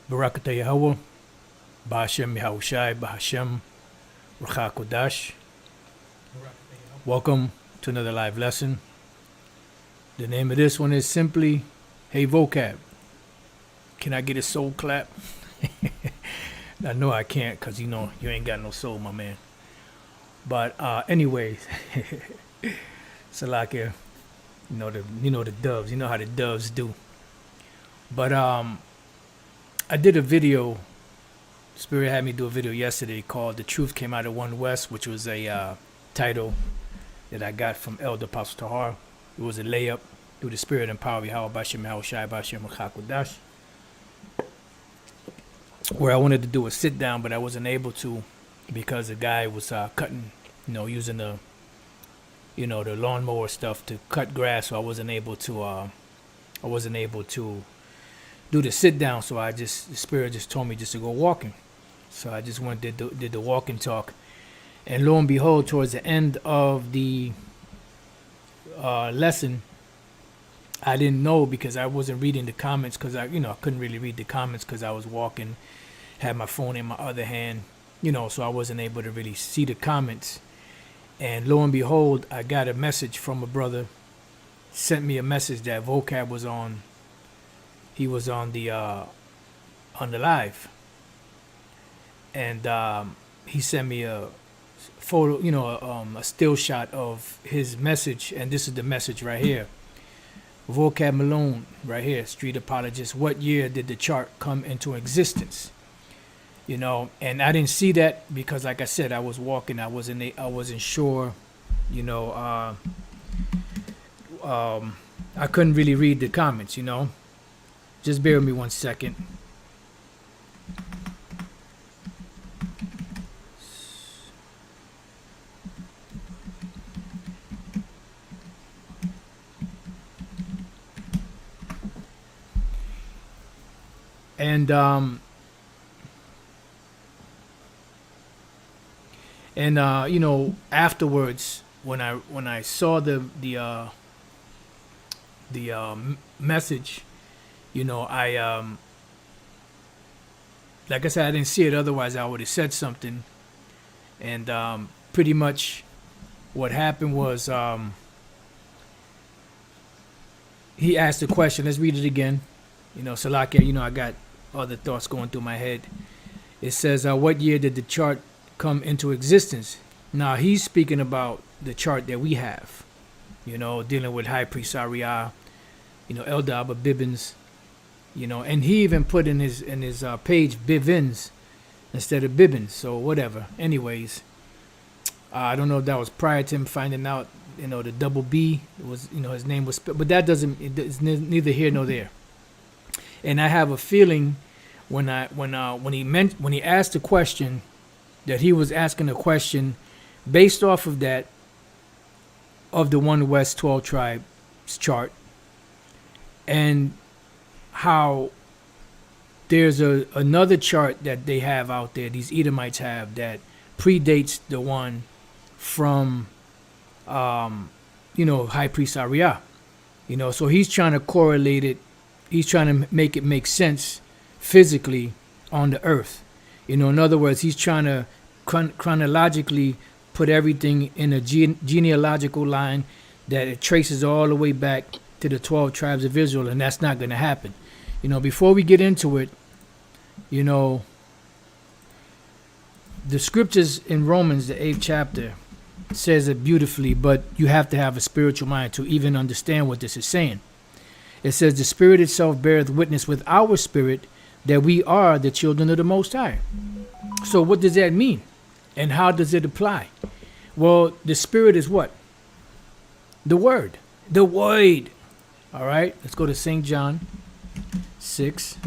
Barakata Yahweh, Bahashem Yahushai, Bahashem Racha Kodash. Welcome to another live lesson. The name of this one is simply, Hey Vocab. Can I get a soul clap? I know I can't because you know you ain't got no soul, my man. But anyways, Salakia, you know the doves, you know how the doves do. But I did a video. Spirit had me do a video yesterday called "The Truth Came Out of One West," which was a title that I got from Elder Apostle Tahar. It was a layup through the Spirit and power of Yahweh Bashem Yahushai Bashem Kodash, where I wanted to do a sit down, but I wasn't able to because the guy was cutting, using the lawnmower stuff to cut grass, so I wasn't able to do the sit down. So the Spirit just told me just to go walking. So I just went did the walking talk, and lo and behold, towards the end of the lesson, I didn't know because I wasn't reading the comments because I couldn't really read the comments because I was walking, had my phone in my other hand, so I wasn't able to really see the comments. And lo and behold, I got a message from a brother, sent me a message that Vocab was on. He was on the live, and he sent me a photo, a still shot of his message, and this is the message right here. Vocab Malone, right here, street apologist. What year did the chart come into existence? And I didn't see that because, like I said, I was walking. I wasn't sure. I couldn't really read the comments. Just bear with me 1 second. And afterwards, when I saw the message, I like I said, I didn't see it. Otherwise, I would have said something. And pretty much, what happened was he asked a question. Let's read it again. Salakia, I got other thoughts going through my head. It says, what year did the chart come into existence? Now, he's speaking about the chart that we have, dealing with High Priest Ariah, Elder Abba Bibbins, and he even put in his page Bivins instead of Bibbins, so whatever. Anyways, I don't know if that was prior to him finding out, the double B was, his name was, but that it's neither here nor there. And I have a feeling when he asked the question, that he was asking a question based off of that, of the One West 12 tribes chart, and how there's another chart that they have out there, these Edomites have, that predates the one from High Priest Ariah. So he's trying to correlate it, he's trying to make it make sense physically on the earth. In other words, he's trying to chronologically put everything in a genealogical line that it traces all the way back to the 12 tribes of Israel, and that's not going to happen. Before we get into it, the scriptures in Romans, the 8th chapter, says it beautifully, but you have to have a spiritual mind to even understand what this is saying. It says, the Spirit itself beareth witness with our spirit that we are the children of the Most High. So what does that mean? And how does it apply? Well, the Spirit is what? The Word. The Word. All right, let's go to St. John 6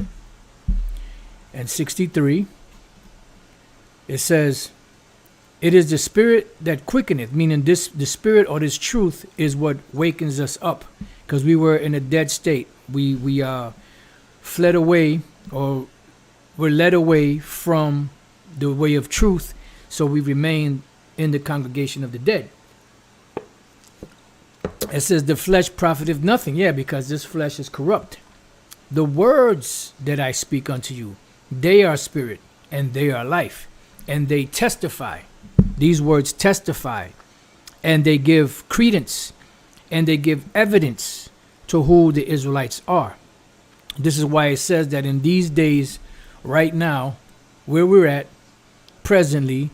and 63. It says, it is the Spirit that quickeneth, meaning the Spirit or this truth is what wakens us up, because we were in a dead state. We fled away, or were led away from the way of truth, so we remained in the congregation of the dead. It says the flesh profiteth nothing. Yeah, because this flesh is corrupt. The words that I speak unto you, They are spirit and they are life. And they testify. These words testify. And they give credence and they give evidence to who the Israelites are. This is why it says that in these days, right now, where we're at presently,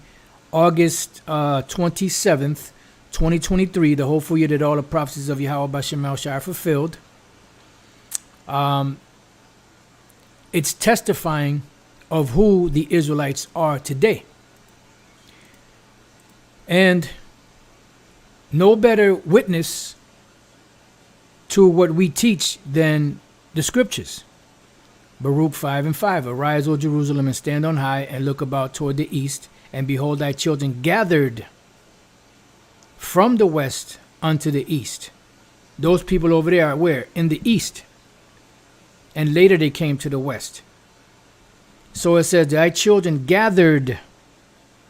August 27th, 2023, the hopeful year that all the prophecies of Yahweh Bashem Shai are fulfilled. It's testifying of who the Israelites are today. And no better witness to what we teach than the scriptures. Baruch 5:5. Arise, O Jerusalem, and stand on high, and look about toward the east, and behold thy children gathered from the west unto the east. Those people over there are where? In the east. And later they came to the west. So it says, thy children gathered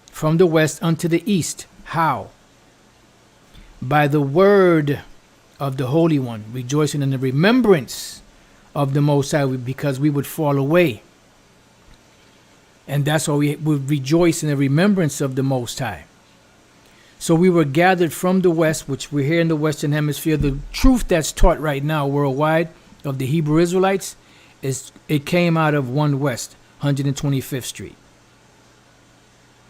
from the west unto the east. How? By the word of the Holy One, rejoicing in the remembrance of the Most High, because we would fall away. And that's why we would rejoice in the remembrance of the Most High. So we were gathered from the west, which we're here in the Western Hemisphere. The truth that's taught right now worldwide of the Hebrew Israelites is it came out of one west, 125th Street.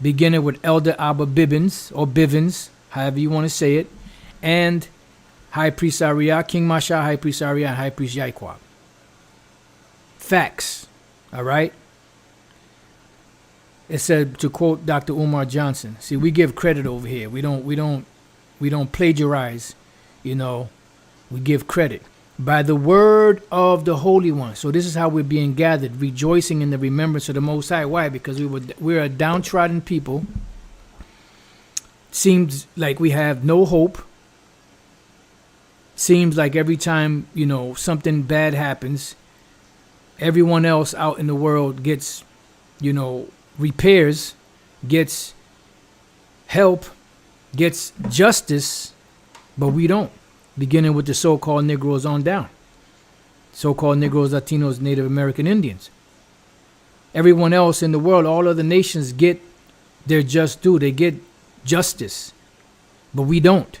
Beginning with Elder Abba Bibbins, or Bivens, however you want to say it, and High Priest Ariah, King Masha, High Priest Ariah, and High Priest Yaikwab. Facts, all right? It said, to quote Dr. Umar Johnson, see, we give credit over here. We don't plagiarize, you know. We give credit. By the word of the Holy One. So this is how we're being gathered, rejoicing in the remembrance of the Most High. Why? Because we're a downtrodden people. Seems like we have no hope. Seems like every time, you know, something bad happens, everyone else out in the world gets, you know, repairs, gets help, gets justice, but we don't. Beginning with the so-called Negroes on down. So-called Negroes, Latinos, Native American Indians. Everyone else in the world, all other nations get their just due. They get justice, but we don't.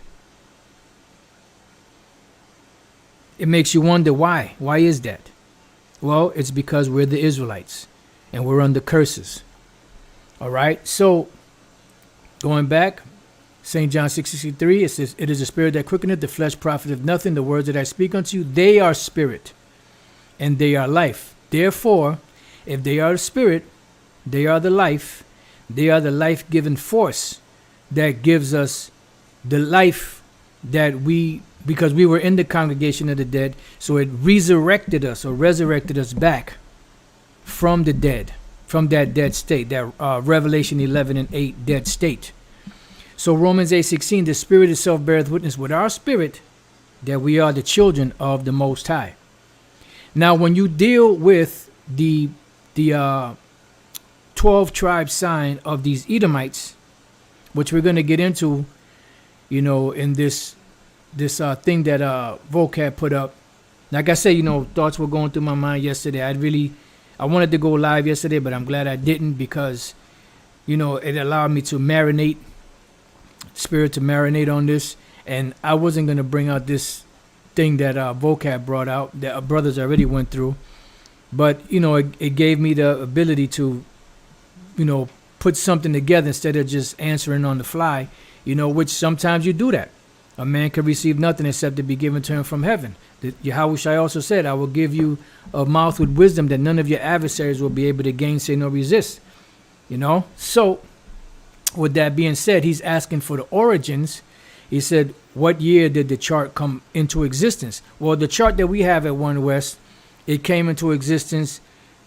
It makes you wonder why. Why is that? Well, it's because we're the Israelites and we're under curses. All right. So going back, St. John 6:63, it says, it is the spirit that quickeneth, the flesh profiteth nothing. The words that I speak unto you, they are spirit and they are life. Therefore, if they are the spirit, they are the life. They are the life-giving force that gives us the life that because we were in the congregation of the dead, so it resurrected us or resurrected us back from the dead, from that dead state, that Revelation 11:8 dead state. So Romans 8:16, the Spirit itself beareth witness with our spirit that we are the children of the Most High. Now, when you deal with the 12 tribe sign of these Edomites, which we're going to get into, you know, in this thing that Vocab put up. Like I said, you know, thoughts were going through my mind yesterday. I wanted to go live yesterday, but I'm glad I didn't, because, you know, it allowed me to marinate on this, and I wasn't going to bring out this thing that Vocab brought out that our brothers already went through, but, you know, it gave me the ability to, you know, put something together instead of just answering on the fly, you know, which sometimes you do that. A man can receive nothing except to be given to him from heaven. Yahweh Shai also said, I will give you a mouth with wisdom that none of your adversaries will be able to gainsay nor resist, you know. So with that being said, he's asking for the origins. He said, what year did the chart come into existence? Well, the chart that we have at One West, it came into existence,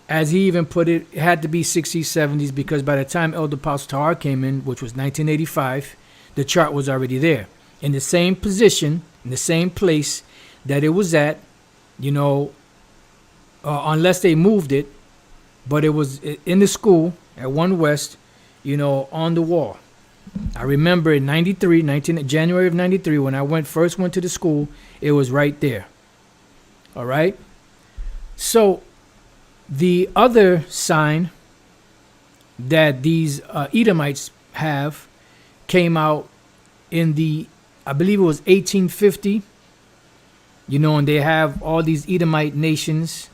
as he even put it, it had to be 60s, 70s, because by the time Elder Apostle Tahar came in, which was 1985, the chart was already there. In the same position, in the same place that it was at, you know, unless they moved it, but it was in the school at One West, you know, on the wall. I remember in January of 93, when I first went to the school, it was right there. All right. So The other sign that these Edomites have came out in the, I believe it was 1850, and they have all these Edomite nations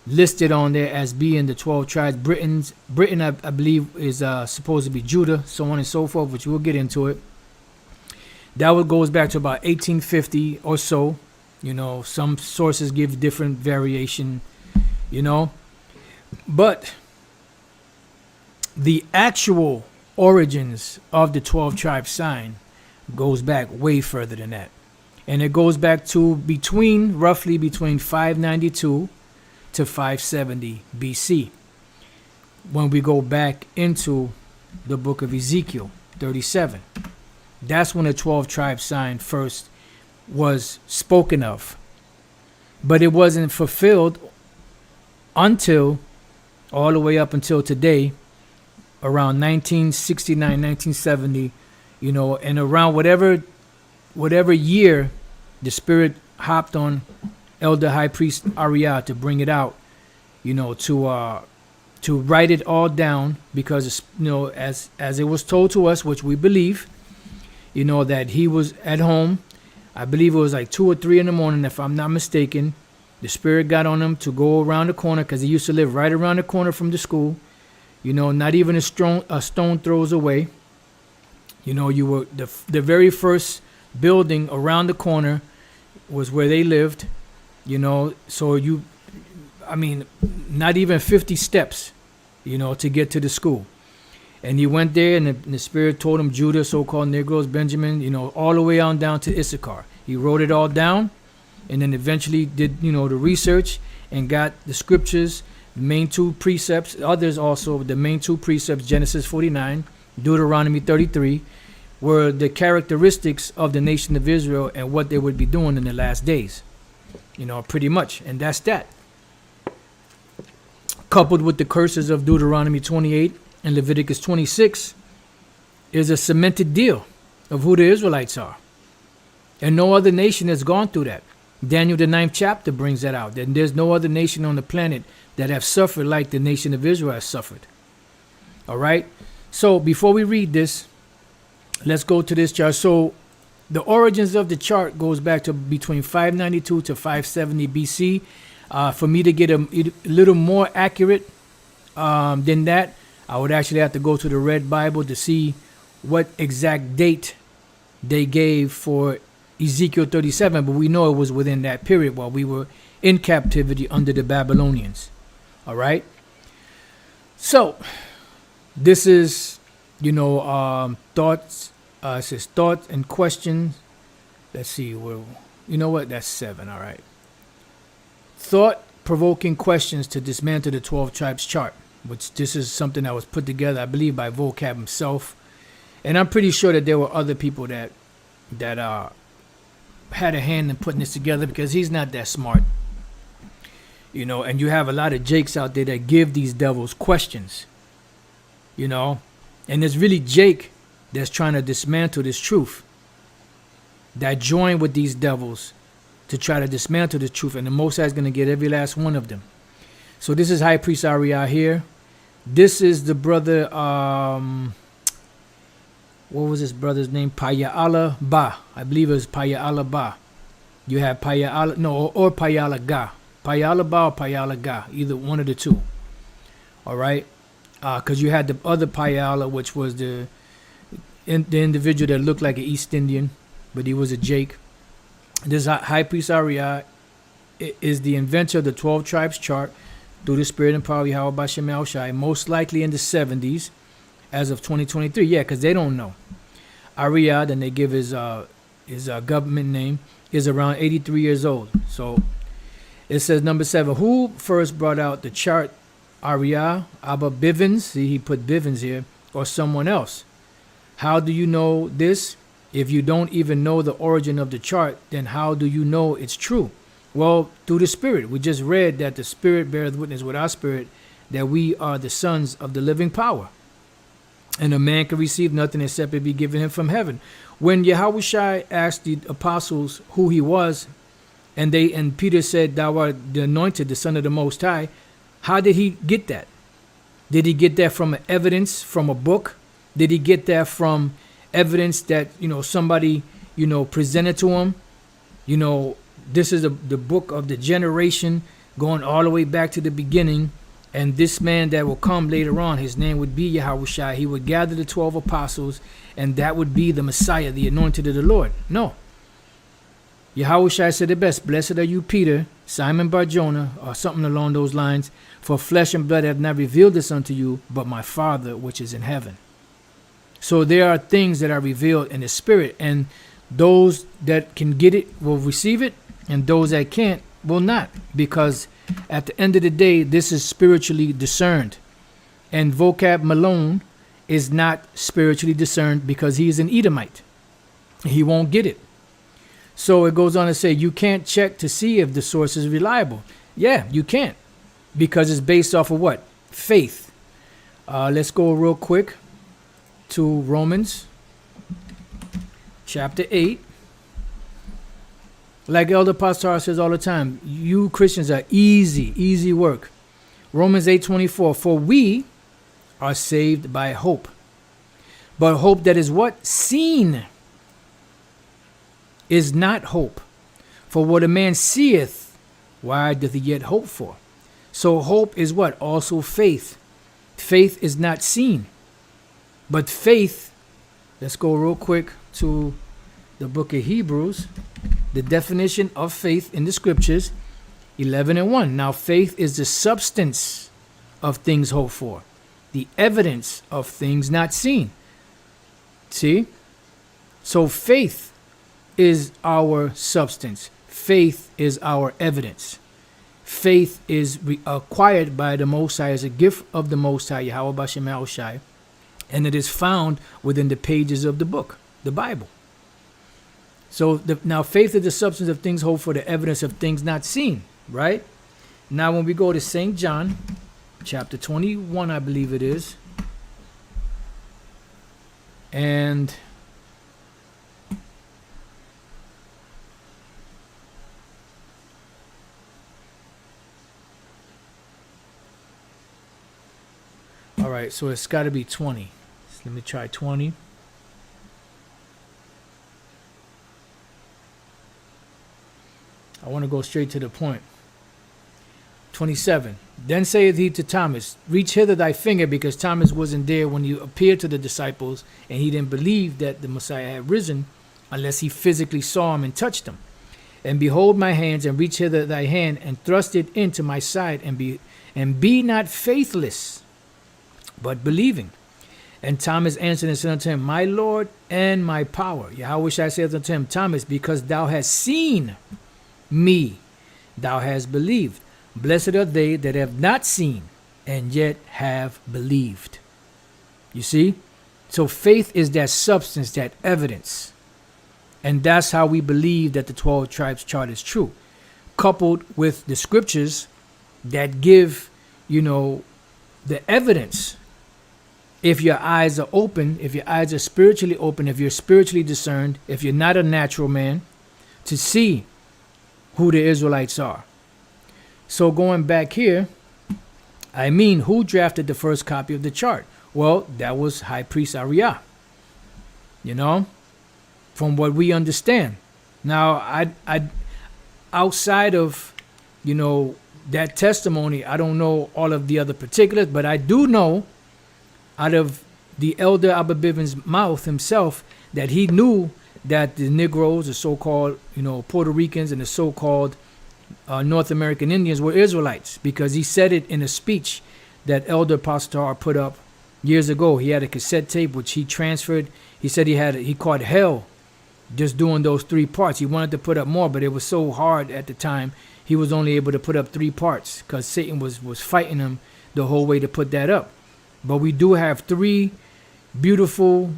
listed on there as being the 12 tribes. Britain, I believe, is supposed to be Judah, so on and so forth, which we'll get into it. That one goes back to about 1850 or so. Some sources give different variation, But the actual origins of the 12 tribe sign goes back way further than that. And it goes back to roughly between 592 to 570 BC. When we go back into the book of Ezekiel 37, that's when the 12 tribe sign first was spoken of. But it wasn't fulfilled until all the way up until today, around 1969, 1970, and around whatever year the Spirit hopped on Elder High Priest Ariah to bring it out, to write it all down, because as it was told to us, which we believe, that he was at home. I believe it was like 2 or 3 in the morning, if I'm not mistaken. The Spirit got on him to go around the corner, because he used to live right around the corner from the school. Not even a stone throws away. You were the very first building around the corner was where they lived. So not even 50 steps, to get to the school. And he went there, and the Spirit told him Judah, so-called Negroes, Benjamin, all the way on down to Issachar. He wrote it all down, and then eventually did, the research and got the scriptures, the main 2 precepts, others also, the main 2 precepts, Genesis 49, Deuteronomy 33, were the characteristics of the nation of Israel and what they would be doing in the last days. Pretty much. And that's that. Coupled with the curses of Deuteronomy 28 and Leviticus 26 is a cemented deal of who the Israelites are. And no other nation has gone through that. Daniel, the 9th chapter, brings that out. And there's no other nation on the planet that have suffered like the nation of Israel has suffered. All right? So before we read this, let's go to this chart. So the origins of the chart goes back to between 592 to 570 BC. For me to get a little more accurate than that, I would actually have to go to the Red Bible to see what exact date they gave for Ezekiel 37, but we know it was within that period while we were in captivity under the Babylonians. All right? So, this is, thoughts. It says thoughts and questions. Let's see. Well, you know what? That's 7. All right. Thought-provoking questions to dismantle the 12 tribes chart, which this is something that was put together, I believe, by Vocab himself. And I'm pretty sure that there were other people that had a hand in putting this together, because he's not that smart. And you have a lot of Jakes out there that give these devils questions. And it's really Jake that's trying to dismantle this truth, that join with these devils to try to dismantle the truth, and the Most High is going to get every last one of them. So this is High Priest Ariah here. This is the brother, what was his brother's name? Paya'ala Ba. I believe it was Paya'ala Ba. You have Paya'ala, no, or Paya'ala Ga. Paya'ala Ba or Paya'ala Ga, either one of the two. All right? Because you had the other Paya'ala, which was the individual that looked like an East Indian, but he was a Jake. This High Priest Ariah is the inventor of the 12 tribes chart through the Spirit and power of Yahweh Bashem El Shai, most likely in the 70s as of 2023. Yeah, because they don't know. Ariah, then they give his government name, is around 83 years old. So it says number 7. Who first brought out the chart? Ariah, Abba Bivens, see he put Bivens here, or someone else? How do you know this? If you don't even know the origin of the chart, then how do you know it's true? Well, through the Spirit. We just read that the Spirit beareth witness with our spirit that we are the sons of the living power. And a man can receive nothing except it be given him from heaven. When Yahushua asked the apostles who he was, and Peter said, thou art the anointed, the Son of the Most High, How did he get that? Did he get that from evidence from a book? Did he get that from evidence that, somebody, presented to him? This is the book of the generation going all the way back to the beginning. And this man that will come later on, his name would be Yahushua. He would gather the 12 apostles, and that would be the Messiah, the anointed of the Lord. No. Yahushua said it best, blessed are you, Peter, Simon Bar-Jonah, or something along those lines, for flesh and blood have not revealed this unto you, but my Father which is in heaven. So there are things that are revealed in the spirit, and those that can get it will receive it, and those that can't will not, because at the end of the day, this is spiritually discerned. And Vocab Malone is not spiritually discerned because he is an Edomite. He won't get it. So it goes on to say, you can't check to see if the source is reliable. Yeah, you can't, because it's based off of what? Faith. Let's go real quick to Romans chapter 8. Like Elder Pastor says all the time, you Christians are easy work. Romans 8:24, for we are saved by hope. But hope that is what? Seen is not hope. For what a man seeth, why doth he yet hope for? So hope is what? Also faith. Faith is not seen. But faith, let's go real quick to the book of Hebrews. The definition of faith in the scriptures, 11:1. Now faith is the substance of things hoped for, the evidence of things not seen. See? So faith is our substance. Faith is our evidence. Faith is acquired by the Most High as a gift of the Most High, Yahweh Bashem Yahushai, and it is found within the pages of the book, the Bible. So now faith is the substance of things hoped for, the evidence of things not seen, right? Now when we go to St. John, chapter 21, I believe it is. And all right, so it's got to be 20. So let me try 20. I want to go straight to the point. 27. Then saith he to Thomas, reach hither thy finger, because Thomas wasn't there when you appeared to the disciples, and he didn't believe that the Messiah had risen unless he physically saw him and touched him. And behold my hands, and reach hither thy hand, and thrust it into my side, and be not faithless, but believing. And Thomas answered and said unto him, my Lord and my power. Yahweh saith unto him, Thomas, because thou hast seen me, thou hast believed. Blessed are they that have not seen and yet have believed. You see? So faith is that substance, that evidence. And that's how we believe that the 12 tribes chart is true. Coupled with the scriptures that give, the evidence. If your eyes are open, if your eyes are spiritually open, if you're spiritually discerned, if you're not a natural man, to see who the Israelites are. So going back here, who drafted the first copy of the chart? Well, that was High Priest Ariah. From what we understand. Now, I outside of, that testimony, I don't know all of the other particulars, but I do know out of the elder Abba Bivens' mouth himself that he knew that the Negroes, the so-called, Puerto Ricans, and the so-called North American Indians were Israelites, because he said it in a speech that Elder Pastor put up years ago. He had a cassette tape which he transferred. He said he caught hell just doing those 3 parts. He wanted to put up more, but it was so hard at the time. He was only able to put up 3 parts because Satan was fighting him the whole way to put that up. But we do have 3 beautiful,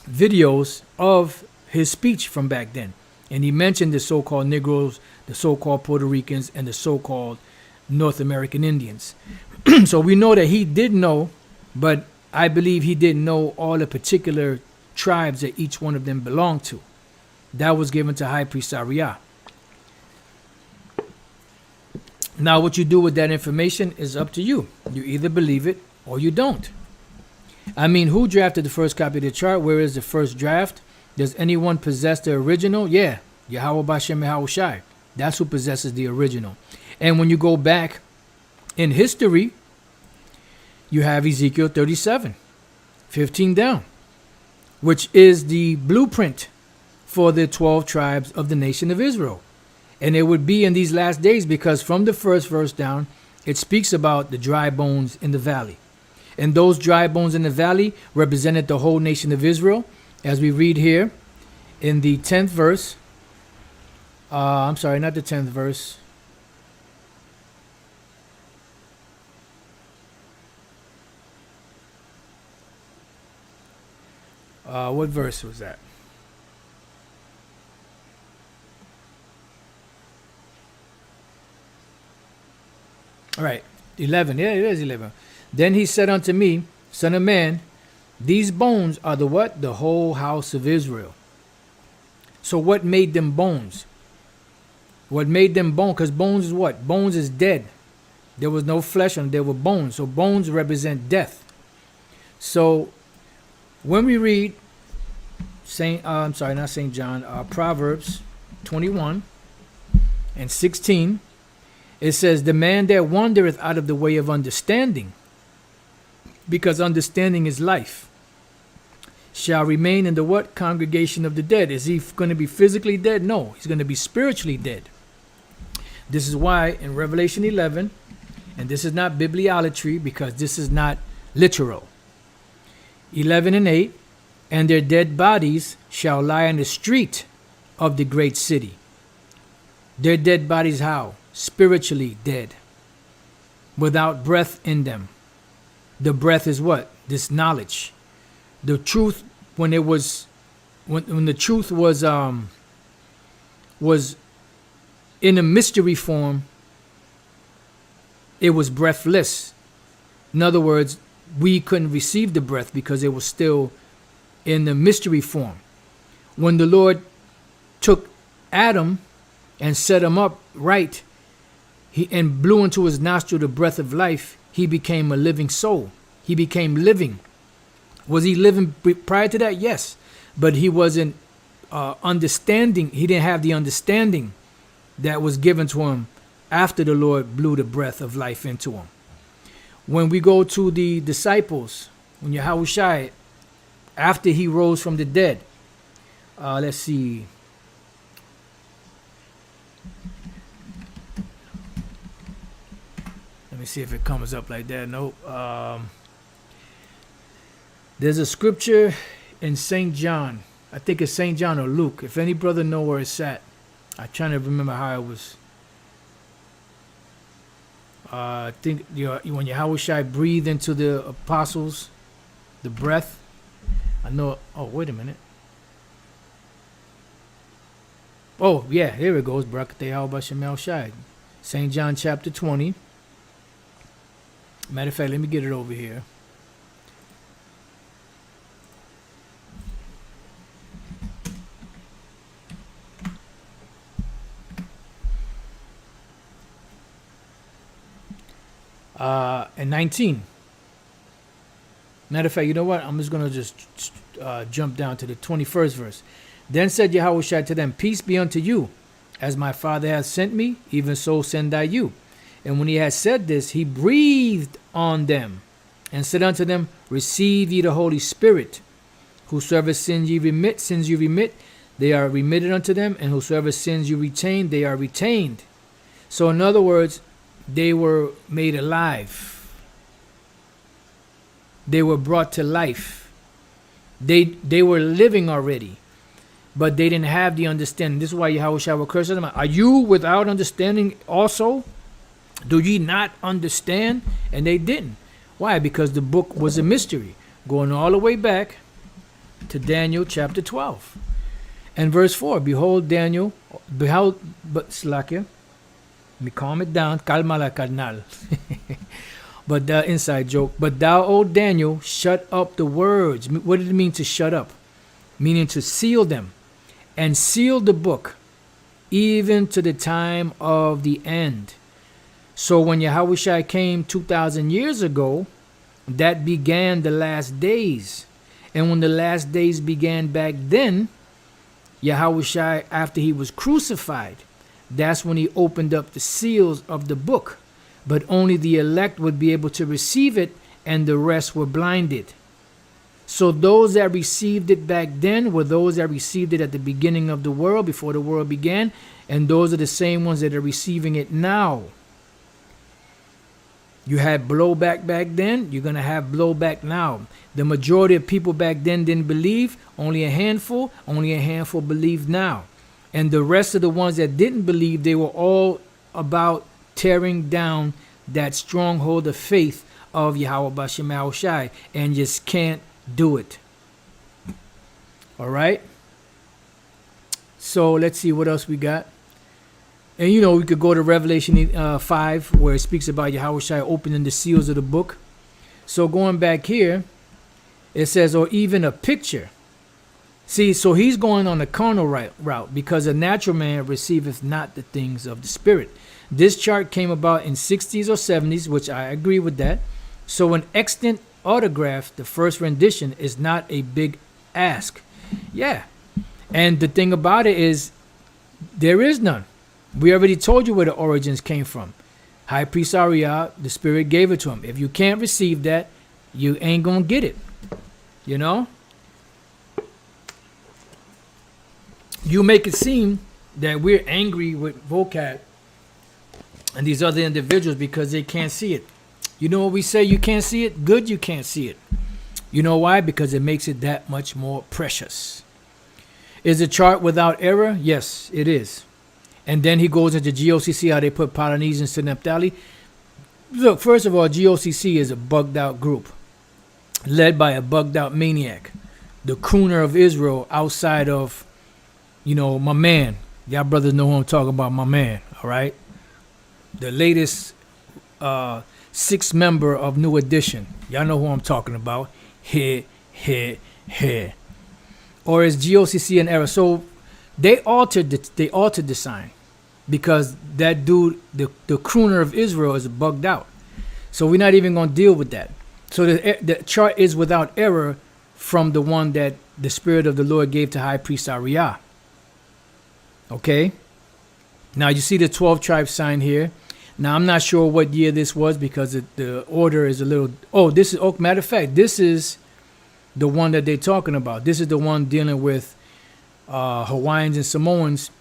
videos of his speech from back then. And he mentioned the so-called Negroes, the so-called Puerto Ricans, and the so-called North American Indians. So we know that he did know, but I believe he didn't know all the particular tribes that each one of them belonged to. That was given to High Priest Ariah. Now, what you do with that information is up to you. You either believe it or you don't. I mean, who drafted the first copy of the chart? Where is the first draft? Does anyone possess the original? Yeah, Yahweh Bashem Yahweh Shai. That's who possesses the original. And when you go back in history, you have Ezekiel 37, 15 down, which is the blueprint for the 12 tribes of the nation of Israel. And it would be in these last days, because from the first verse down, it speaks about the dry bones in the valley. And those dry bones in the valley represented the whole nation of Israel, as we read here in the 10th verse. I'm sorry, not the 10th verse. What verse was that? All right, 11. Yeah, it is 11. Then he said unto me, Son of man, these bones are the what? The whole house of Israel. So what made them bones? What made them bone? Because bones is what? Bones is dead. There was no flesh on them. There were bones. So bones represent death. So when we read Proverbs 21 and 16, it says, the man that wandereth out of the way of understanding, because understanding is life, shall remain in the what? Congregation of the dead. Is he going to be physically dead? No, he's going to be spiritually dead. This is why in Revelation 11, and this is not bibliolatry because this is not literal, 11 and 8, and their dead bodies shall lie in the street of the great city. Their dead bodies how? Spiritually dead, without breath in them. The breath is what? This knowledge. The truth, when the truth was in a mystery form, it was breathless. In other words, we couldn't receive the breath because it was still in the mystery form. When the Lord took Adam and set him up right, and blew into his nostril the breath of life, he became a living soul. He became living. Was he living prior to that? Yes. But he wasn't understanding. He didn't have the understanding that was given to him after the Lord blew the breath of life into him. When we go to the disciples, when Yahweh Shai, after he rose from the dead, let's see. Let me see if it comes up like that. Nope. There's a scripture in St. John. I think it's St. John or Luke. If any brother know where it's at. I'm trying to remember how it was. I think when Yahweh Shai breathed into the apostles, the breath. I know. Oh, wait a minute. Oh, yeah. Here it goes. Barakateh Yahweh Bashem Shai. St. John chapter 20. Matter of fact, let me get it over here. And 19. Matter of fact, you know what? I'm just going to just jump down to the 21st verse. Then said Yahweh Shai to them, Peace be unto you. As my Father hath sent me, even so send I you. And when he had said this, he breathed on them and said unto them, Receive ye the Holy Spirit. Whosoever sins you remit, they are remitted unto them. And whosoever sins you retain, they are retained. So in other words, they were made alive. They were brought to life. They were living already, but they didn't have the understanding. This is why Yahweh Shai will curse them. Are you without understanding also? Do ye not understand? And they didn't. Why? Because the book was a mystery, going all the way back to Daniel chapter 12 and verse 4. Behold, Slakia. Let me calm it down. Calma la carnal. But the inside joke. But thou, O Daniel, shut up the words. What did it mean to shut up? Meaning to seal them. And seal the book, even to the time of the end. So when Yahushua came 2,000 years ago, that began the last days. And when the last days began back then, Yahushua, after he was crucified, that's when he opened up the seals of the book. But only the elect would be able to receive it, and the rest were blinded. So those that received it back then were those that received it at the beginning of the world, before the world began, and those are the same ones that are receiving it now. You had blowback back then, you're going to have blowback now. The majority of people back then didn't believe, only a handful believe now. And the rest of the ones that didn't believe, they were all about tearing down that stronghold of faith of Yahweh Bashem Yahushai, and just can't do it. All right. So let's see what else we got. And we could go to Revelation 5, where it speaks about Yahushai opening the seals of the book. So going back here, it says, or even a picture. See, so he's going on the carnal route, because a natural man receiveth not the things of the spirit. This chart came about in 60s or 70s, which I agree with that. So an extant autograph, the first rendition, is not a big ask. Yeah. And the thing about it is, there is none. We already told you where the origins came from. High Priest Ariah, the Spirit gave it to him. If you can't receive that, you ain't going to get it. You make it seem that we're angry with Vocab and these other individuals because they can't see it. You know what we say? You can't see it? Good, you can't see it. You know why? Because it makes it that much more precious. Is the chart without error? Yes, it is. And then he goes into GOCC, how they put Polynesians to Naphtali. Look, first of all, GOCC is a bugged out group led by a bugged out maniac, the crooner of Israel outside of, my man. Y'all brothers know who I'm talking about, my man, all right? The latest sixth member of New Edition. Y'all know who I'm talking about. Here. Or is GOCC an error? So they altered the sign because that dude, the crooner of Israel, is bugged out. So we're not even going to deal with that. So the chart is without error from the one that the Spirit of the Lord gave to High Priest Ariah. Okay? Now you see the 12 tribes sign here. Now I'm not sure what year this was because the order is a little... matter of fact, this is the one that they're talking about. This is the one dealing with Hawaiians and Samoans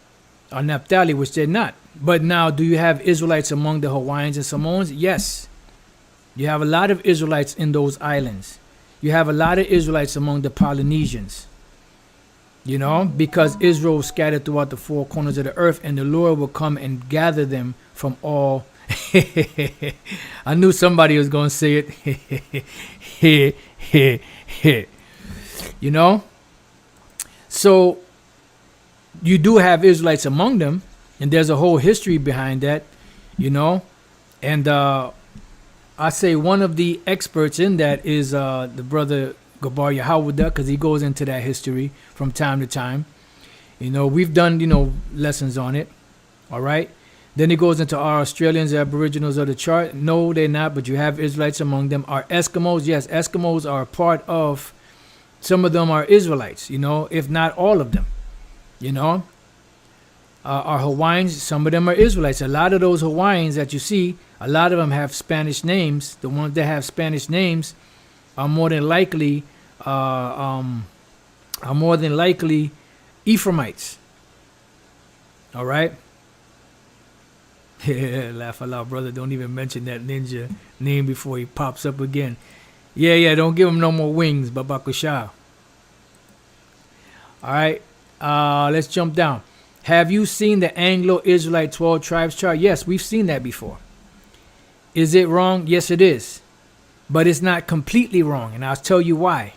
on Naphtali, which they're not. But now, do you have Israelites among the Hawaiians and Samoans? Yes. You have a lot of Israelites in those islands. You have a lot of Israelites among the Polynesians. Because Israel was scattered throughout the four corners of the earth, and the Lord will come and gather them from all. I knew somebody was going to say it. So you do have Israelites among them, and there's a whole history behind that, and I say one of the experts in that is the brother Gabar Yahawada, because he goes into that history from time to time. We've done lessons on it. All right. Then he goes into our Australians, the Aboriginals of the chart. No, they're not, but you have Israelites among them. Our Eskimos, yes, Eskimos are part of. Some of them are Israelites, if not all of them. Our Hawaiians, some of them are Israelites. A lot of those Hawaiians that you see, a lot of them have Spanish names. The ones that have Spanish names are more than likely Ephraimites. All right. Laugh aloud, brother. Don't even mention that ninja name before he pops up again. Yeah. Don't give him no more wings, Babakusha. All right. Let's jump down. Have you seen the Anglo-Israelite 12 tribes chart? Yes, we've seen that before. Is it wrong? Yes, it is. But it's not completely wrong, and I'll tell you why.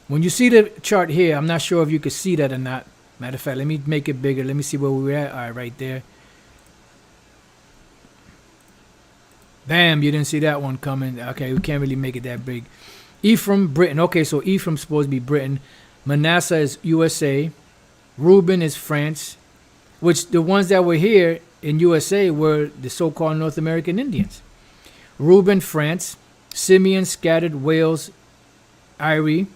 When you see the chart here, I'm not sure if you can see that or not. Matter of fact, let me make it bigger. Let me see where we were at. All right, right there. Bam, you didn't see that one coming. Okay, we can't really make it that big. Ephraim, Britain. Okay, so Ephraim's supposed to be Britain. Manasseh is USA. Reuben is France. Which the ones that were here in USA were the so-called North American Indians. Reuben, France. Simeon scattered Wales, Erie.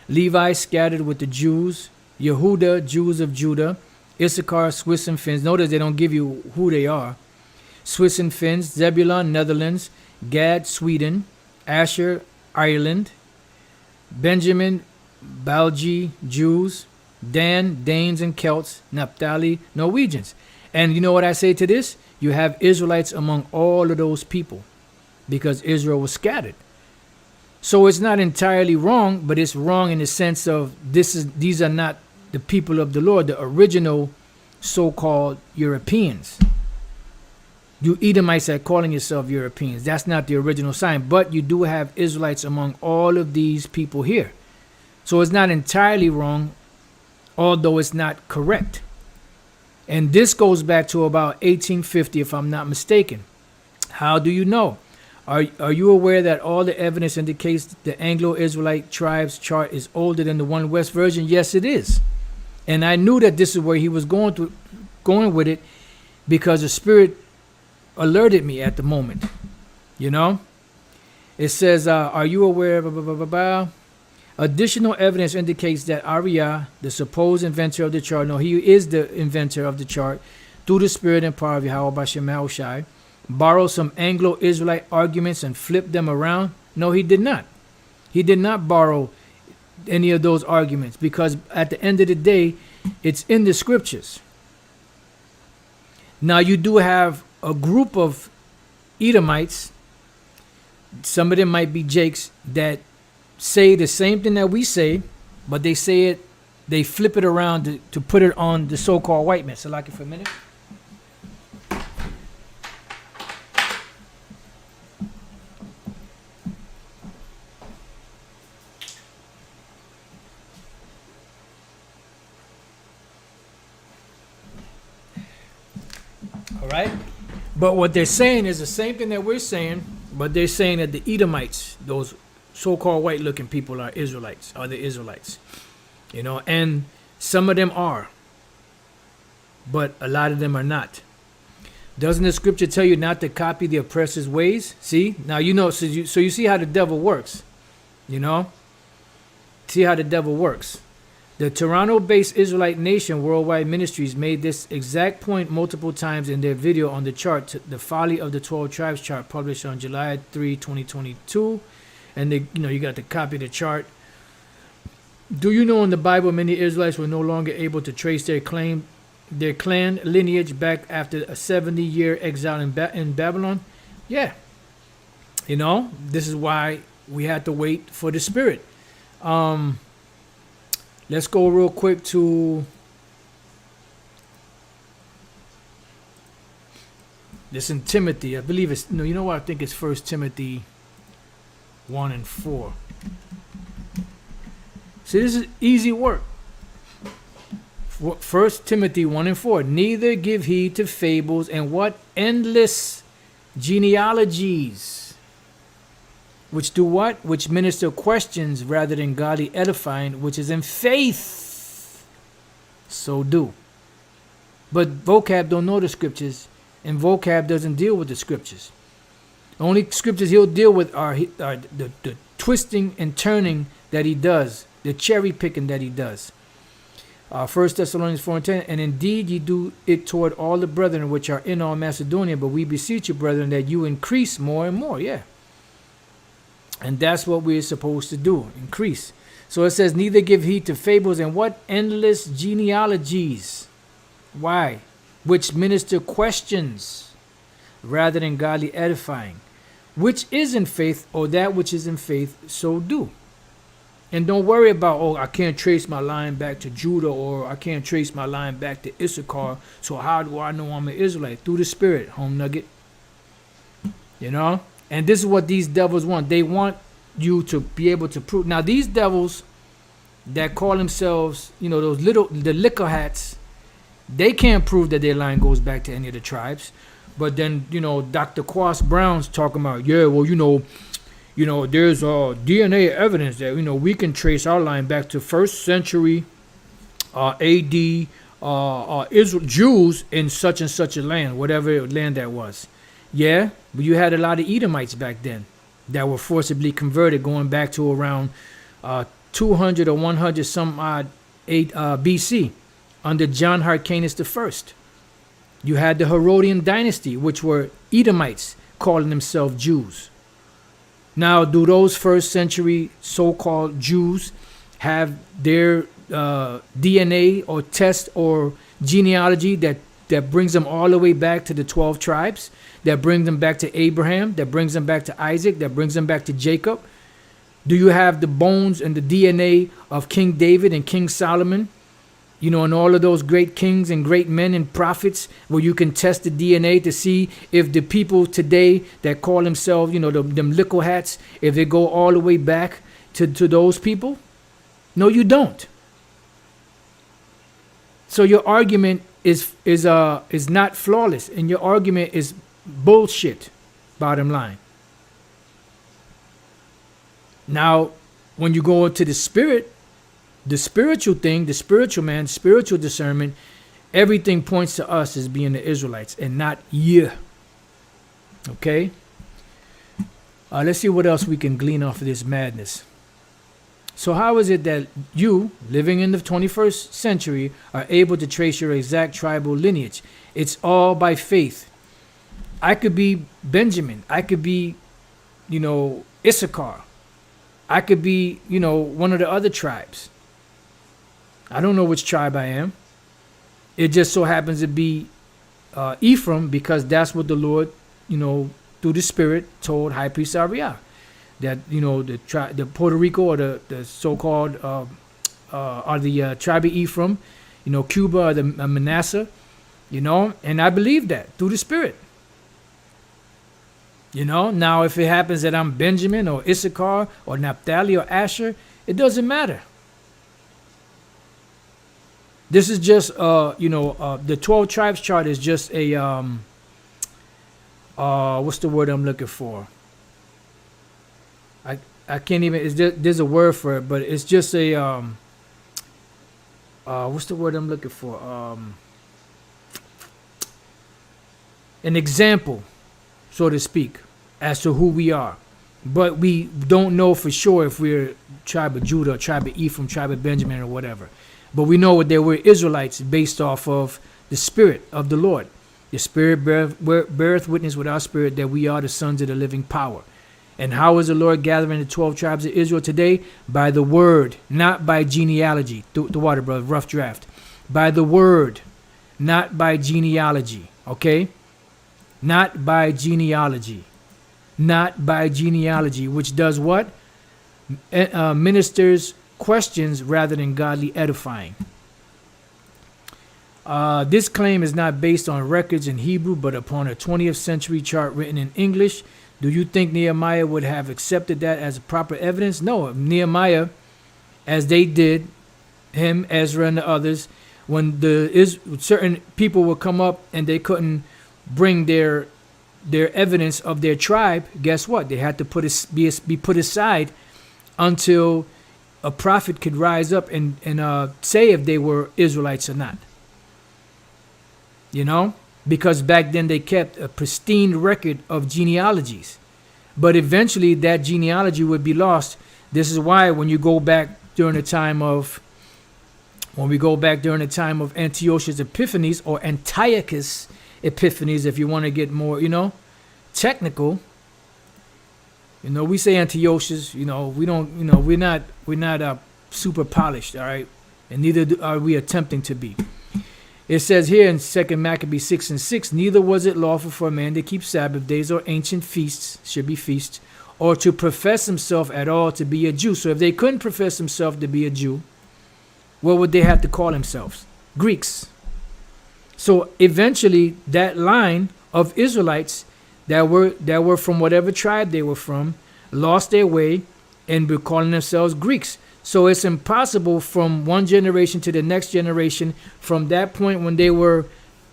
Levi scattered with the Jews. Yehuda, Jews of Judah. Issachar, Swiss and Finns. Notice they don't give you who they are. Swiss and Finns. Zebulun, Netherlands. Gad, Sweden. Asher, Ireland. Benjamin, Balgi, Jews. Dan, Danes and Celts. Naphtali, Norwegians. And you know what I say to this? You have Israelites among all of those people because Israel was scattered. So it's not entirely wrong, but it's wrong in the sense of these are not the people of the Lord, the original so-called Europeans. You Edomites are calling yourself Europeans. That's not the original sign, but you do have Israelites among all of these people here. So it's not entirely wrong, although it's not correct. And this goes back to about 1850, if I'm not mistaken. How do you know? Are you aware that all the evidence indicates the Anglo-Israelite tribes chart is older than the One West version? Yes, it is. And I knew that this is where he was going with it because the Spirit alerted me at the moment. You know? It says, are you aware of... Additional evidence indicates that Ariah, the supposed inventor of the chart, no, he is the inventor of the chart, through the Spirit and power of Yahweh Bashem Yahushai, borrowed some Anglo-Israelite arguments and flipped them around. No, he did not. He did not borrow any of those arguments because at the end of the day, it's in the scriptures. Now, you do have a group of Edomites, some of them might be Jakes, that say the same thing that we say, but they flip it around to put it on the so-called white man. So, like it for a minute. All right. But what they're saying is the same thing that we're saying, but they're saying that the Edomites, those so-called white-looking people, are the Israelites, you know, and some of them are, but a lot of them are not. Doesn't the scripture tell you not to copy the oppressor's ways? See, now you know, so you see how the devil works, you know, see how the devil works. The Toronto-based Israelite Nation Worldwide Ministries made this exact point multiple times in their video on the chart, The Folly of the 12 Tribes chart, published on July 3, 2022. And you got to copy the chart. Do you know in the Bible many Israelites were no longer able to trace their clan lineage back after a 70-year exile in Babylon? Yeah. You know, this is why we had to wait for the Spirit. Let's go real quick to this in Timothy. I believe it's you know what? I think it's 1 Timothy 1 and 4. See, this is easy work. 1 Timothy 1 and 4. Neither give heed to fables and what? Endless genealogies. Which do what? Which minister questions rather than godly edifying, which is in faith. So do. But Vocab don't know the scriptures, and Vocab doesn't deal with the scriptures. The only scriptures he'll deal with are the twisting and turning that he does, the cherry picking that he does. 1 Thessalonians 4 and 10, and indeed ye do it toward all the brethren which are in all Macedonia, but we beseech you, brethren, that you increase more and more. Yeah. And that's what we're supposed to do, increase. So it says, neither give heed to fables and what? Endless genealogies. Why? Which minister questions rather than godly edifying. Which is in faith, or that which is in faith, so do. And don't worry about, I can't trace my line back to Judah, or I can't trace my line back to Issachar, so how do I know I'm an Israelite? Through the Spirit, home nugget. You know? And this is what these devils want. They want you to be able to prove. Now, these devils that call themselves, the liquor hats, they can't prove that their line goes back to any of the tribes. But then, Dr. Quas Brown's talking about, there's DNA evidence that, we can trace our line back to 1st century AD, Israel Jews in such and such a land, whatever land that was. Yeah, but you had a lot of Edomites back then that were forcibly converted, going back to around 200 or 100 some odd BC under John Hyrcanus I. You had the Herodian dynasty, which were Edomites calling themselves Jews. Now, do those first century so-called Jews have their DNA or test or genealogy that brings them all the way back to the 12 tribes, that brings them back to Abraham, that brings them back to Isaac, that brings them back to Jacob? Do you have the bones and the DNA of King David and King Solomon, you know, and all of those great kings and great men and prophets, where you can test the DNA to see if the people today that call themselves, you know, them lickle hats, if they go all the way back to those people? No, you don't. So your argument is not flawless, and your argument is bullshit, bottom line. Now, when you go into the spirit, the spiritual thing, the spiritual man, spiritual discernment, everything points to us as being the Israelites and not you. Okay? Let's see what else we can glean off of this madness. So how is it that you, living in the 21st century, are able to trace your exact tribal lineage? It's all by faith. I could be Benjamin. I could be, you know, Issachar. I could be, you know, one of the other tribes. I don't know which tribe I am. It just so happens to be Ephraim, because that's what the Lord, you know, through the Spirit told High Priest Ariah. That, you know, the Puerto Rico, or the so-called are the tribe of Ephraim, you know, Cuba, or the Manasseh, you know, and I believe that through the Spirit. You know, now if it happens that I'm Benjamin or Issachar or Naphtali or Asher, it doesn't matter. This is just, the 12 tribes chart is just a, what's the word I'm looking for? I can't even, there's a word for it, but it's just a, what's the word I'm looking for? An example, so to speak, as to who we are. But we don't know for sure if we're tribe of Judah, tribe of Ephraim, tribe of Benjamin, or whatever. But we know that we're Israelites based off of the Spirit of the Lord. The Spirit beareth witness with our spirit that we are the sons of the living power. And how is the Lord gathering the 12 tribes of Israel today? By the word, not by genealogy. The water, brother, rough draft. By the word, not by genealogy. Okay? Not by genealogy. Not by genealogy, which does what? Ministers questions rather than godly edifying. This claim is not based on records in Hebrew, but upon a 20th century chart written in English. Do you think Nehemiah would have accepted that as proper evidence? No. Nehemiah, as they did, him, Ezra, and the others, when certain people would come up and they couldn't bring their evidence of their tribe, guess what? They had to be put aside until a prophet could rise up and say if they were Israelites or not. You know? Because back then they kept a pristine record of genealogies. But eventually that genealogy would be lost. This is why when we go back during the time of Antiochus Epiphanes, or Antiochus Epiphanes, if you want to get more, you know, technical. You know, we say Antiochus, you know, we don't, you know, we're not super polished, all right? And neither are we attempting to be. It says here in 2 Maccabees 6:6, neither was it lawful for a man to keep Sabbath days or ancient feasts, should be feasts, or to profess himself at all to be a Jew. So if they couldn't profess himself to be a Jew, what would they have to call themselves? Greeks. So eventually that line of Israelites that were from whatever tribe they were from lost their way and were calling themselves Greeks. So it's impossible from one generation to the next generation, from that point when they were,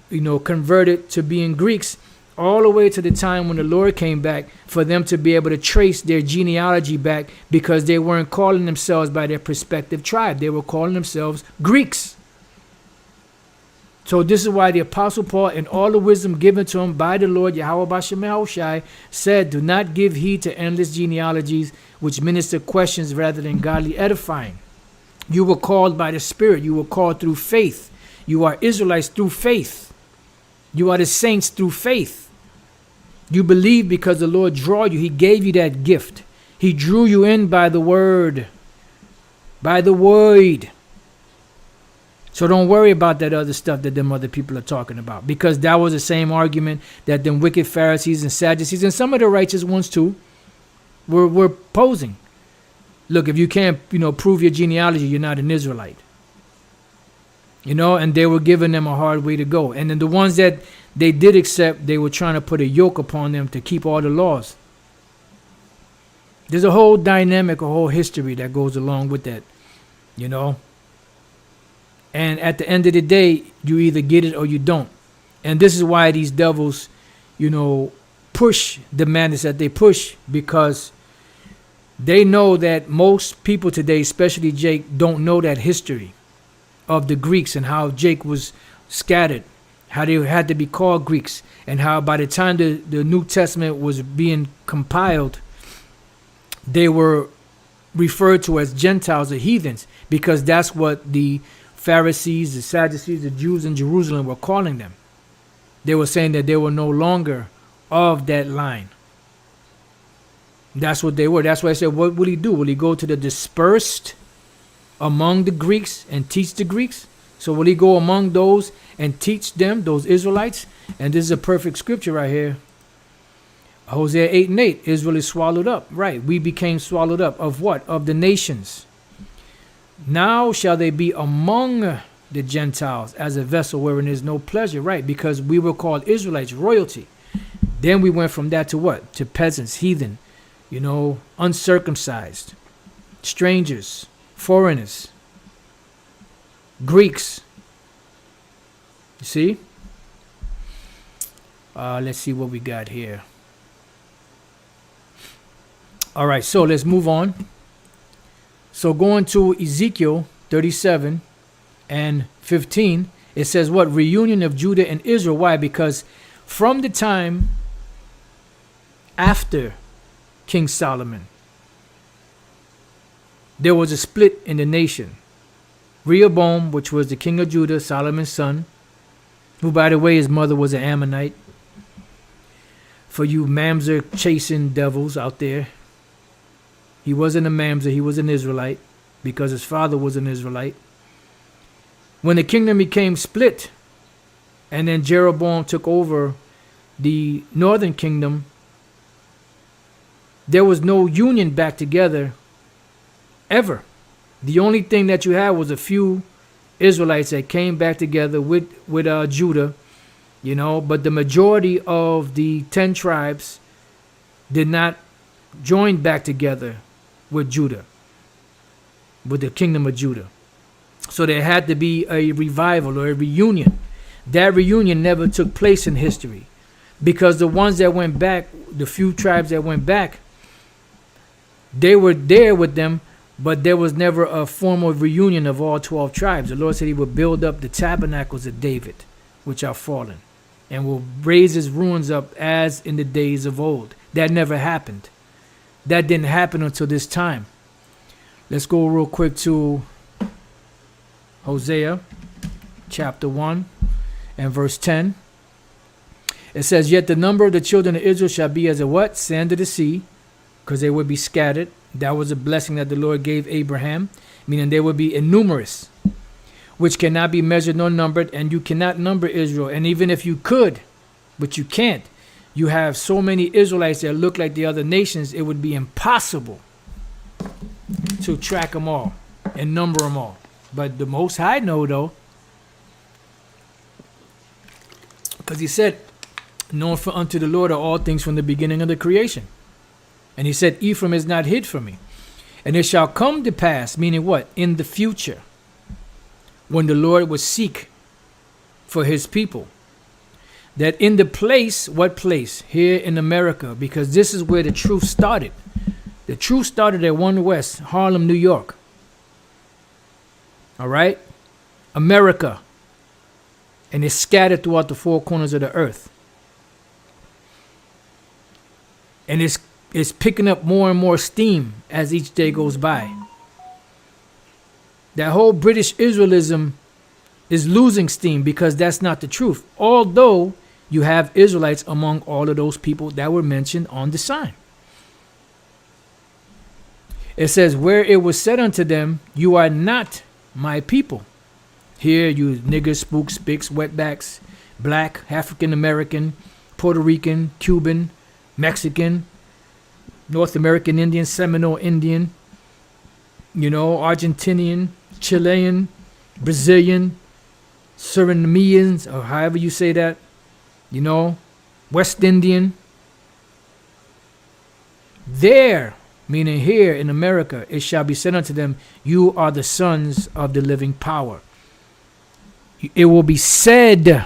you know, converted to being Greeks, all the way to the time when the Lord came back, for them to be able to trace their genealogy back, because they weren't calling themselves by their respective tribe. They were calling themselves Greeks. So this is why the Apostle Paul, in all the wisdom given to him by the Lord Yahweh Bashem Yahushai, said, do not give heed to endless genealogies, which minister questions rather than godly edifying. You were called by the Spirit. You were called through faith. You are Israelites through faith. You are the saints through faith. You believe because the Lord drew you. He gave you that gift. He drew you in by the word. By the word. So don't worry about that other stuff that them other people are talking about, because that was the same argument that them wicked Pharisees and Sadducees and some of the righteous ones too were posing. Look, if you can't, prove your genealogy, you're not an Israelite. And they were giving them a hard way to go. And then the ones that they did accept, they were trying to put a yoke upon them to keep all the laws. There's a whole dynamic, a whole history that goes along with that, And at the end of the day, you either get it or you don't. And this is why these devils, push the madness that they push, because they know that most people today, especially Jake, don't know that history of the Greeks and how Jake was scattered, how they had to be called Greeks, and how by the time the New Testament was being compiled, they were referred to as Gentiles or heathens, because that's what the Pharisees, the Sadducees, the Jews in Jerusalem were calling them. They were saying that they were no longer of that line. That's what they were. That's why I said, what will he do? Will he go to the dispersed among the Greeks and teach the Greeks? So will he go among those and teach them, those Israelites? And this is a perfect scripture right here. Hosea 8:8, Israel is swallowed up. Right, we became swallowed up. Of what? Of the nations. Now shall they be among the Gentiles as a vessel wherein is no pleasure. Right, because we were called Israelites, royalty. Then we went from that to what? To peasants, heathen, uncircumcised, strangers, foreigners, Greeks. You see? Let's see what we got here. All right, so let's move on. So going to Ezekiel 37 and 15, it says what? Reunion of Judah and Israel. Why? Because from the time after King Solomon, there was a split in the nation. Rehoboam, which was the king of Judah, Solomon's son, who, by the way, his mother was an Ammonite. For you mamzer chasing devils out there, he wasn't a mamzer, he was an Israelite, because his father was an Israelite. When the kingdom became split, and then Jeroboam took over the northern kingdom, there was no union back together ever. The only thing that you had was a few Israelites that came back together with Judah, but the majority of the 10 tribes did not join back together with Judah, with the kingdom of Judah. So there had to be a revival or a reunion. That reunion never took place in history, because the ones that went back, the few tribes that went back, they were there with them, but there was never a formal reunion of all 12 tribes. The Lord said he would build up the tabernacles of David, which are fallen, and will raise his ruins up as in the days of old. That never happened. That didn't happen until this time. Let's go real quick to Hosea chapter 1 and verse 10. It says, yet the number of the children of Israel shall be as a what? Sand of the sea, because they would be scattered. That was a blessing that the Lord gave Abraham, meaning they would be innumerous, which cannot be measured nor numbered, and you cannot number Israel. And even if you could, but you can't, you have so many Israelites that look like the other nations, it would be impossible to track them all and number them all. But the Most High know, though, because he said, known for unto the Lord are all things from the beginning of the creation. And he said, Ephraim is not hid from me. And it shall come to pass, meaning what? In the future, when the Lord would seek for his people, that in the place, what place? Here in America, because this is where the truth started. The truth started at 1 West, Harlem, New York. All right? America. and it's scattered throughout the four corners of the earth. And it's picking up more and more steam as each day goes by. That whole British Israelism is losing steam because that's not the truth. Although you have Israelites among all of those people that were mentioned on the sign. It says, where it was said unto them, you are not my people. Here you niggers, spooks, spics, wetbacks, black, African American, Puerto Rican, Cuban, Mexican, North American Indian, Seminole Indian, Argentinian, Chilean, Brazilian, Surinamians, or however you say that, West Indian. There, meaning here in America, it shall be said unto them, you are the sons of the living power. It will be said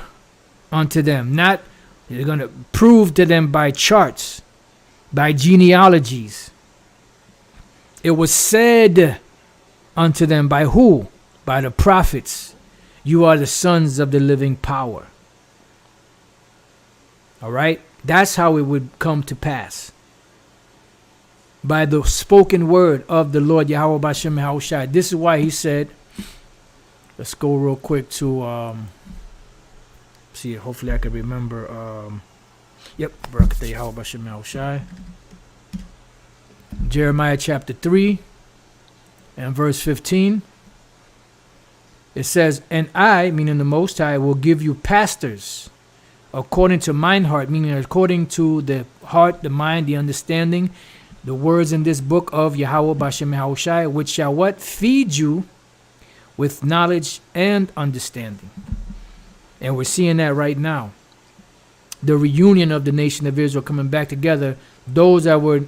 unto them, not you're going to prove to them by charts, by genealogies. It was said unto them by who? By the prophets. You are the sons of the living power. All right? That's how it would come to pass. By the spoken word of the Lord Yahweh Bashem Yahushai. This is why he said, let's go real quick to, see, hopefully I can remember, Barakatah Yahweh Bashem Yahushai. Jeremiah chapter 3 and verse 15. It says, and I, meaning the Most High, will give you pastors according to mine heart, meaning according to the heart, the mind, the understanding, the words in this book of Yahweh Bashem Yahushai, which shall what? Feed you with knowledge and understanding. And we're seeing that right now. The reunion of the nation of Israel coming back together. Those that were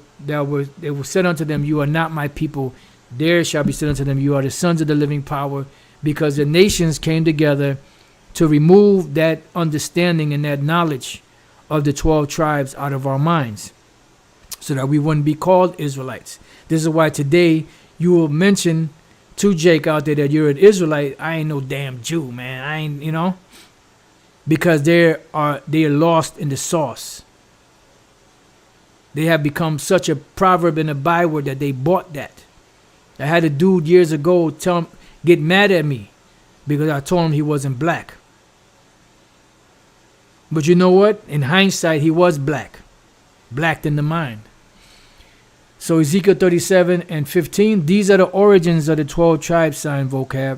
said unto them, you are not my people. There shall be said unto them, you are the sons of the living power, because the nations came together to remove that understanding and that knowledge of the 12 tribes out of our minds, so that we wouldn't be called Israelites. This is why today you will mention to Jake out there that you're an Israelite. I ain't no damn Jew, man. I ain't, because they're lost in the sauce. They have become such a proverb and a byword that they bought that. I had a dude years ago get mad at me because I told him he wasn't black. But you know what? In hindsight, he was black. Blacked in the mind. So Ezekiel 37 and 15, these are the origins of the 12 tribes sign vocab,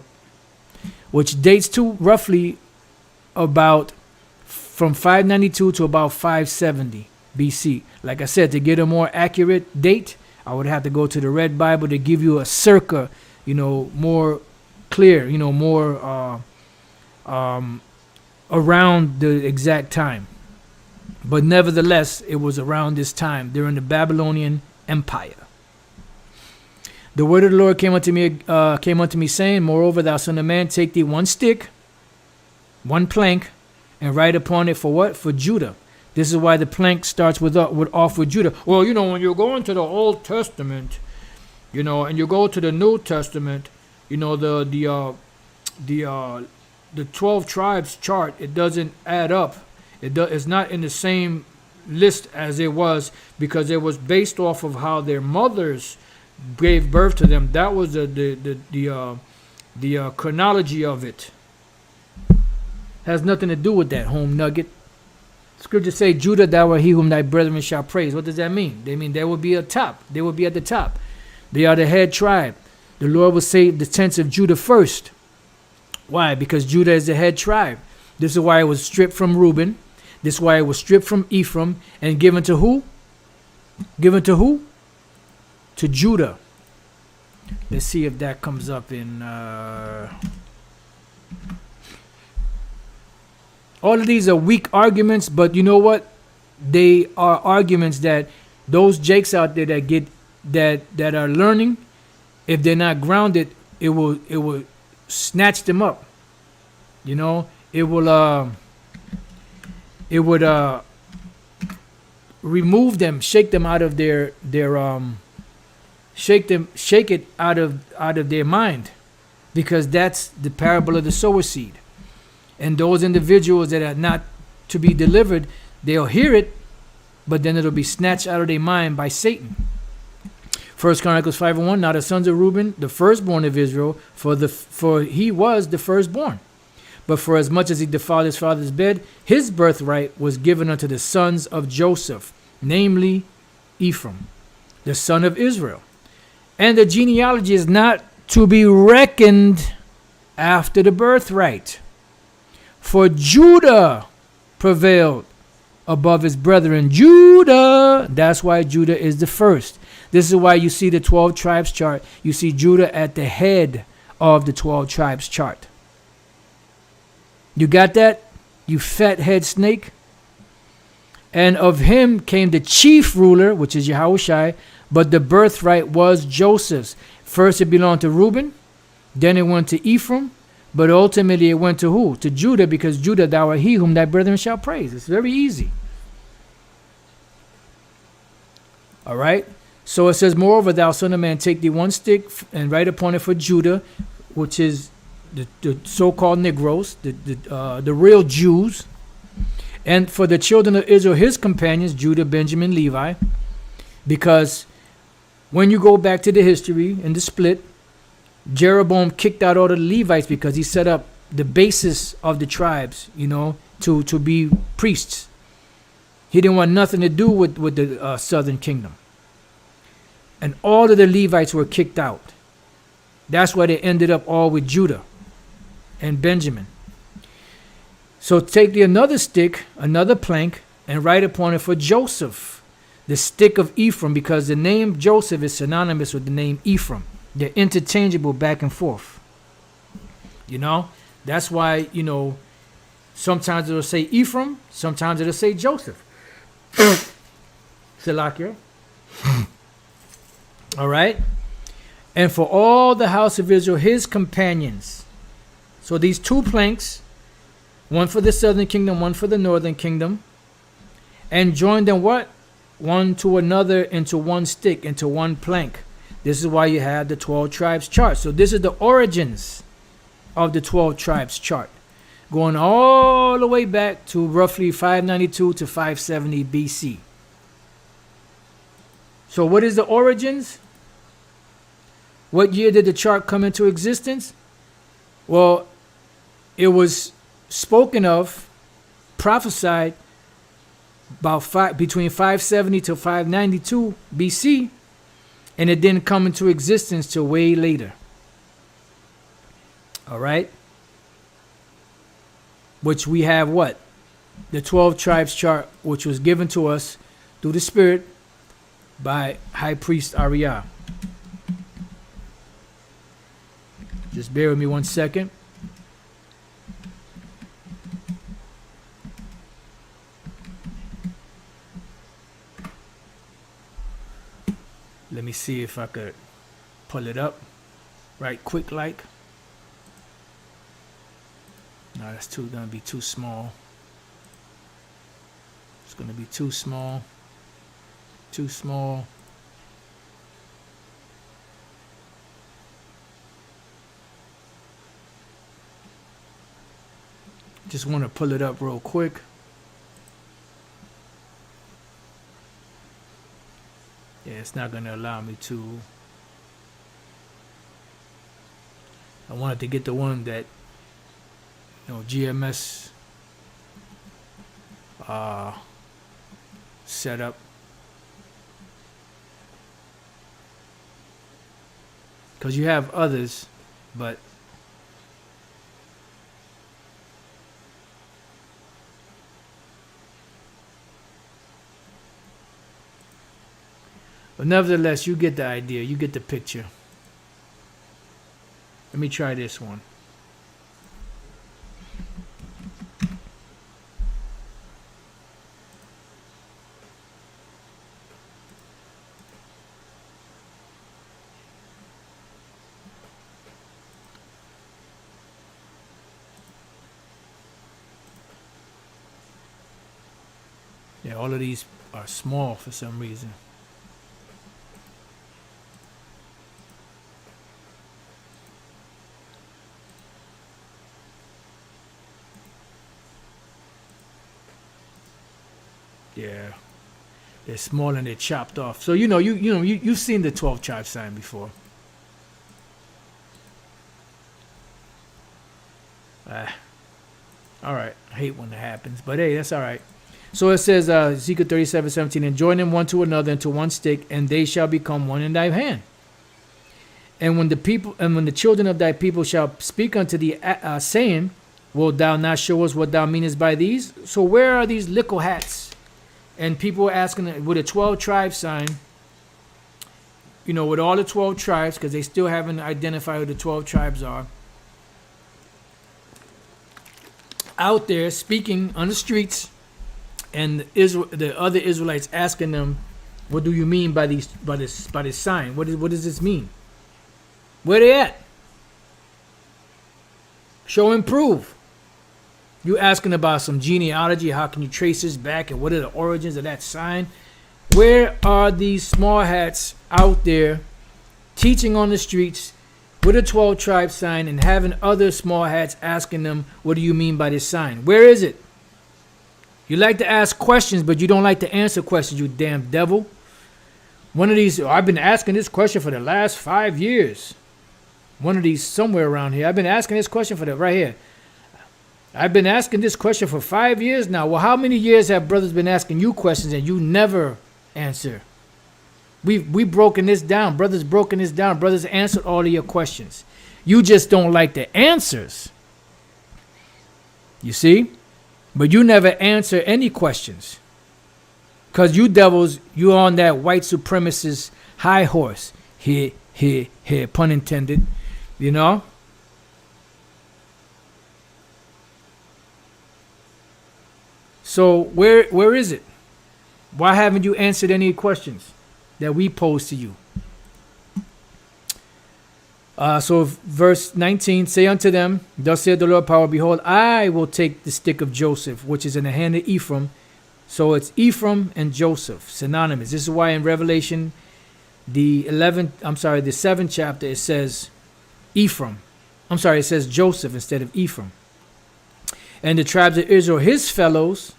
which dates to roughly about from 592 to about 570 BC. Like I said, to get a more accurate date, I would have to go to the Red Bible to give you a circa, more clear, more around the exact time. But nevertheless, it was around this time during the Babylonian Empire. The word of the Lord came unto me saying, moreover, thou son of man, take thee one stick, one plank, and write upon it for what? For Judah. This is why the plank starts with off with Judah. Well, when you go into the Old Testament, and you go to the New Testament, the 12 tribes chart, it doesn't add up. It's not in the same list as it was, because it was based off of how their mothers gave birth to them. That was the chronology of it. Has nothing to do with that, home nugget. Scriptures say, Judah, thou art he whom thy brethren shall praise. What does that mean? They mean they will be at top. They will be at the top. They are the head tribe. The Lord will save the tents of Judah first. Why? Because Judah is the head tribe. This is why it was stripped from Reuben. This is why it was stripped from Ephraim and given to who? Given to who? To Judah. Let's see if that comes up in... All of these are weak arguments, but you know what? They are arguments that those jakes out there that are learning, if they're not grounded, it will snatch them up. It would remove them, shake them out of their shake it out of their mind, because that's the parable of the sower seed. And those individuals that are not to be delivered, they'll hear it, but then it'll be snatched out of their mind by Satan. 1 Chronicles 5:1. Now the sons of Reuben, the firstborn of Israel, for he was the firstborn. But for as much as he defiled his father's bed, his birthright was given unto the sons of Joseph, namely Ephraim, the son of Israel. And the genealogy is not to be reckoned after the birthright. For Judah prevailed above his brethren. Judah, that's why Judah is the first. This is why you see the 12 tribes chart. You see Judah at the head of the 12 tribes chart. You got that, you fat head snake? And of him came the chief ruler, which is Yahushai, but the birthright was Joseph's. First it belonged to Reuben, then it went to Ephraim, but ultimately it went to who? To Judah, because Judah, thou art he whom thy brethren shall praise. It's very easy. All right? So it says, moreover, thou son of man, take thee one stick and write upon it for Judah, which is the so-called Negroes, the real Jews, and for the children of Israel, his companions, Judah, Benjamin, Levi, because when you go back to the history and the split, Jeroboam kicked out all the Levites because he set up the basis of the tribes, to be priests. He didn't want nothing to do with the southern kingdom. And all of the Levites were kicked out. That's why they ended up all with Judah and Benjamin. So take another stick, another plank, and write upon it for Joseph, the stick of Ephraim, because the name Joseph is synonymous with the name Ephraim. They're interchangeable back and forth. That's why, sometimes it'll say Ephraim, sometimes it'll say Joseph. Salakia. All right. And for all the house of Israel, his companions. So these two planks, one for the southern kingdom, one for the northern kingdom, and join them what? One to another into one stick, into one plank. This is why you have the 12 tribes chart. So this is the origins of the 12 tribes chart, going all the way back to roughly 592 to 570 BC. So what is the origins? What year did the chart come into existence? Well, it was spoken of, prophesied about between 570 to 592 BC, and it didn't come into existence till way later. All right? Which we have what? The 12 tribes chart, which was given to us through the Spirit by High Priest Ariah. Just bear with me 1 second. Let me see if I could pull it up right quick like. No, that's gonna be too small. It's gonna be too small. Too small. Just want to pull it up real quick. Yeah, it's not going to allow me to. I wanted to get the one that, GMS set up. Because you have others, but nevertheless, you get the idea. You get the picture. Let me try this one. Yeah, all of these are small for some reason. Yeah. They're small and they're chopped off. So you've seen the 12 tribe sign before. All right. I hate when that happens, but hey, that's all right. So it says Ezekiel 37:17, and join them one to another into one stick, and they shall become one in thy hand. And when the children of thy people shall speak unto thee, saying, wilt thou not show us what thou meanest by these? So where are these little hats? And people are asking with a 12 tribe sign, with all the 12 tribes, because they still haven't identified who the 12 tribes are, out there speaking on the streets, and the other Israelites asking them, what do you mean by this sign? What does this mean? Where they at? Show and prove. You asking about some genealogy, how can you trace this back, and what are the origins of that sign? Where are these small hats out there teaching on the streets with a 12 tribe sign and having other small hats asking them, what do you mean by this sign? Where is it? You like to ask questions, but you don't like to answer questions, you damn devil. One of these, I've been asking this question for the last 5 years. One of these somewhere around here. I've been asking this question right here. I've been asking this question for 5 years now. Well, how many years have brothers been asking you questions and you never answer? We've broken this down. Brothers broken this down. Brothers answered all of your questions. You just don't like the answers. You see? But you never answer any questions. Because you devils, you on that white supremacist high horse. Here, pun intended. So where is it? Why haven't you answered any questions that we posed to you? So verse 19, say unto them, thus saith the Lord power, behold, I will take the stick of Joseph, which is in the hand of Ephraim. So it's Ephraim and Joseph, synonymous. This is why in Revelation, the 7th chapter, it says Ephraim. It says Joseph instead of Ephraim. And the tribes of Israel, his fellows,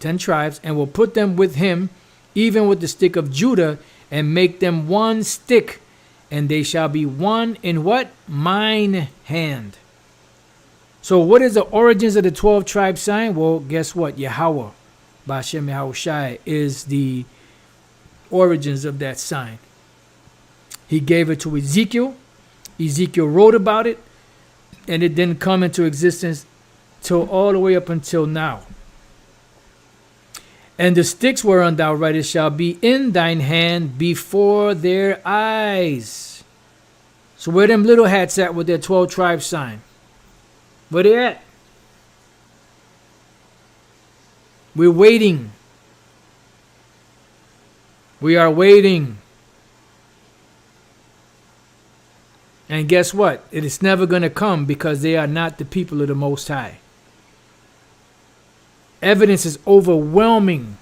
10 tribes, and will put them with him, even with the stick of Judah, and make them one stick, and they shall be one in what? Mine hand. So what is the origins of the 12 tribe sign? Well, guess what? Yahweh, Ba'ashem Yahushai, is the origins of that sign. He gave it to Ezekiel. Ezekiel wrote about it, and it didn't come into existence till all the way up until now. And the sticks whereon thou writest shall be in thine hand before their eyes. So where them little hats at with their 12 tribe sign? Where they at? We're waiting. We are waiting. And guess what? It is never going to come because they are not the people of the Most High. Evidence is overwhelming.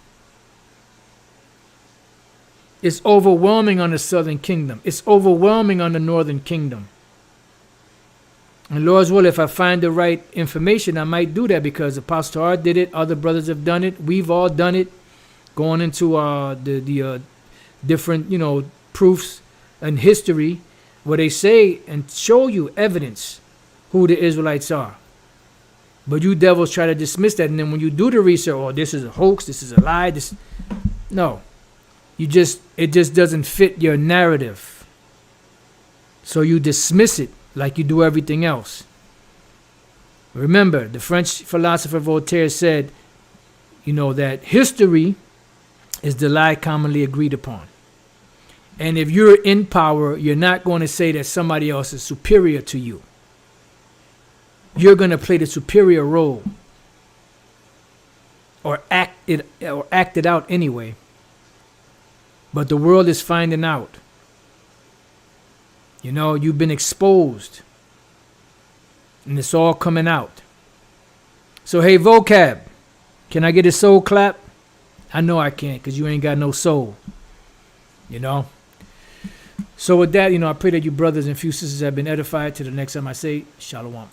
It's overwhelming on the southern kingdom. It's overwhelming on the northern kingdom. And Lord's will, if I find the right information, I might do that because Apostle R did it. Other brothers have done it. We've all done it. Going into the different, proofs and history where they say and show you evidence who the Israelites are. But you devils try to dismiss that, and then when you do the research, this is a hoax, this is a lie, no. It just doesn't fit your narrative. So you dismiss it like you do everything else. Remember, the French philosopher Voltaire said, that history is the lie commonly agreed upon. And if you're in power, you're not going to say that somebody else is superior to you. You're going to play the superior role or act it out anyway. But the world is finding out. You've been exposed. And it's all coming out. So, hey, Vocab, can I get a soul clap? I know I can't because you ain't got no soul. So with that, I pray that you brothers and few sisters have been edified. Till the next time I say, Shalom.